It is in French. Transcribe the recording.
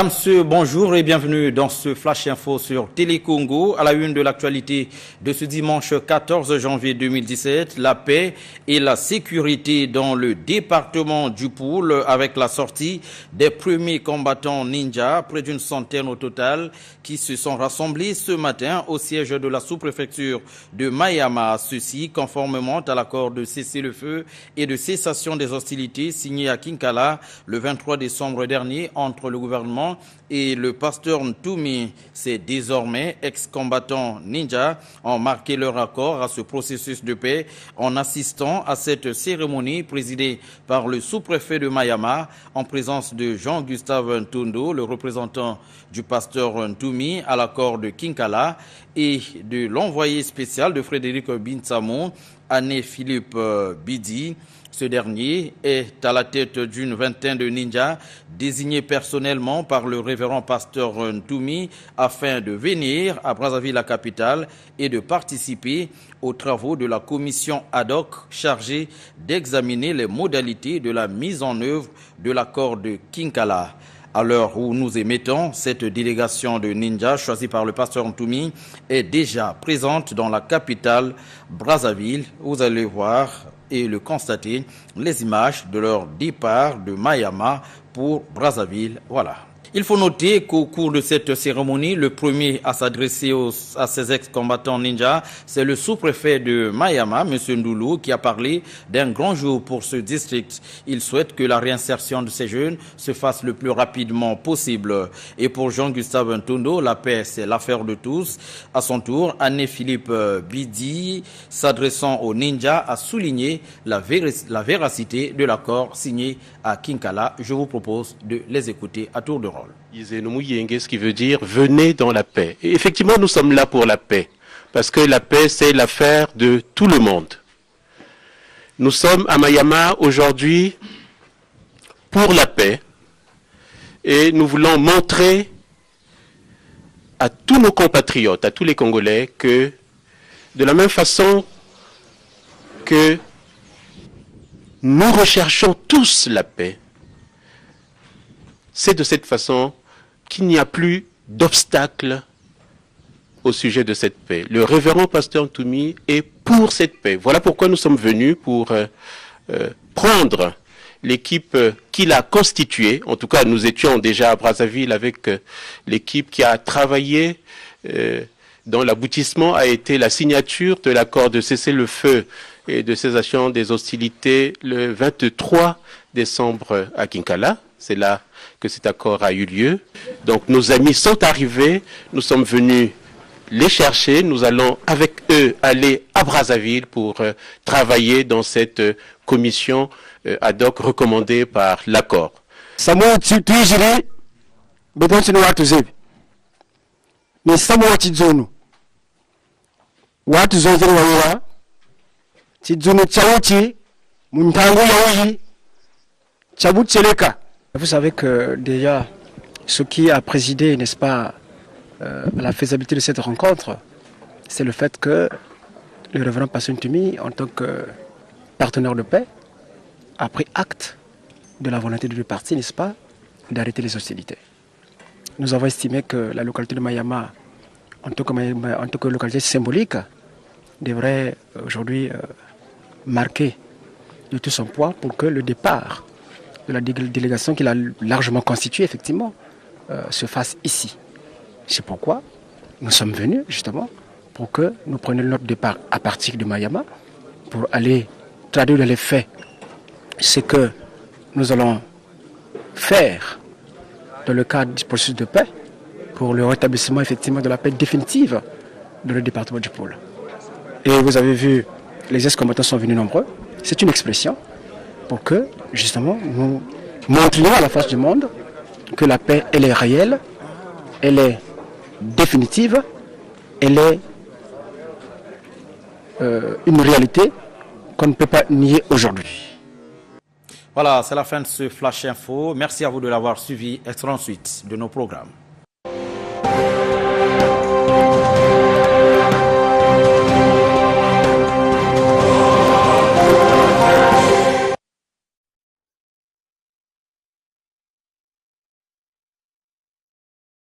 Mesdames, Messieurs, bonjour et bienvenue dans ce Flash Info sur Télé Congo. À la une de l'actualité de ce dimanche 14 janvier 2017, la paix et la sécurité dans le département du Poul avec la sortie des premiers combattants ninja, près d'une centaine au total, qui se sont rassemblés ce matin au siège de la sous-préfecture de Mayama. Ceci conformément à l'accord de cessez-le-feu et de cessation des hostilités signé à Kinkala le 23 décembre dernier entre le gouvernement et le pasteur Ntoumi. Ces désormais ex-combattants ninja ont marqué leur accord à ce processus de paix en assistant à cette cérémonie présidée par le sous-préfet de Mayama en présence de Jean-Gustave Ntondo, le représentant du pasteur Ntoumi à l'accord de Kinkala, et de l'envoyé spécial de Frédéric Bintsamo, Anne-Philippe Bidi. Ce dernier est à la tête d'une vingtaine de ninjas désignés personnellement par le révérend pasteur Ntoumi afin de venir à Brazzaville, la capitale, et de participer aux travaux de la commission ad hoc chargée d'examiner les modalités de la mise en œuvre de l'accord de Kinkala. À l'heure où nous émettons, cette délégation de ninjas choisie par le pasteur Ntoumi est déjà présente dans la capitale Brazzaville. Vous allez voir et le constater, les images de leur départ de Mayama pour Brazzaville. Voilà. Il faut noter qu'au cours de cette cérémonie, le premier à s'adresser à ces ex-combattants ninjas, c'est le sous-préfet de Mayama, M. Ndoulou, qui a parlé d'un grand jour pour ce district. Il souhaite que la réinsertion de ces jeunes se fasse le plus rapidement possible. Et pour Jean-Gustave Ntondo, la paix, c'est l'affaire de tous. À son tour, Anne-Philippe Bidi, s'adressant aux ninjas, a souligné la véracité de l'accord signé à Kinkala. Je vous propose de les écouter à tour de rôle. Ce qui veut dire venez dans la paix. Et effectivement, nous sommes là pour la paix, parce que la paix, c'est l'affaire de tout le monde. Nous sommes à Mayama aujourd'hui pour la paix, et nous voulons montrer à tous nos compatriotes, à tous les Congolais, que de la même façon que nous recherchons tous la paix, c'est de cette façon qu'il n'y a plus d'obstacle au sujet de cette paix. Le révérend pasteur Ntoumi est pour cette paix. Voilà pourquoi nous sommes venus pour prendre l'équipe qu'il a constituée. En tout cas, nous étions déjà à Brazzaville avec l'équipe qui a travaillé dont l'aboutissement a été la signature de l'accord de cessez-le-feu et de cessation des hostilités le 23 décembre à Kinkala. C'est là que cet accord a eu lieu. Donc nos amis sont arrivés, nous sommes venus les chercher, nous allons avec eux aller à Brazzaville pour travailler dans cette commission ad hoc recommandée par l'accord. Samuel Tuijiri, Bedonsino Watuzebi. Mais Samuel Tizono. Watuzono Wawira. Tizono Tchawuchi. Muntango Yaouji. Tchabut Tcheleka. Vous savez que déjà, ce qui a présidé, n'est-ce pas, à la faisabilité de cette rencontre, c'est le fait que le révérend pasteur Ntoumi, en tant que partenaire de paix, a pris acte de la volonté de deux parties, n'est-ce pas, d'arrêter les hostilités. Nous avons estimé que la localité de Mayama, en tant que localité symbolique, devrait aujourd'hui marquer de tout son poids pour que le départ de la délégation qu'il a largement constituée, effectivement, se fasse ici. C'est pourquoi nous sommes venus, justement, pour que nous prenions notre départ à partir de Mayama, pour aller traduire dans les faits ce que nous allons faire dans le cadre du processus de paix, pour le rétablissement, effectivement, de la paix définitive dans le département du Pôle. Et vous avez vu, les ex-combattants sont venus nombreux. C'est une expression pour que, justement, nous montrions à la face du monde que la paix, elle est réelle, elle est définitive, elle est une réalité qu'on ne peut pas nier aujourd'hui. Voilà, c'est la fin de ce Flash Info. Merci à vous de l'avoir suivi. Excellente suite de nos programmes.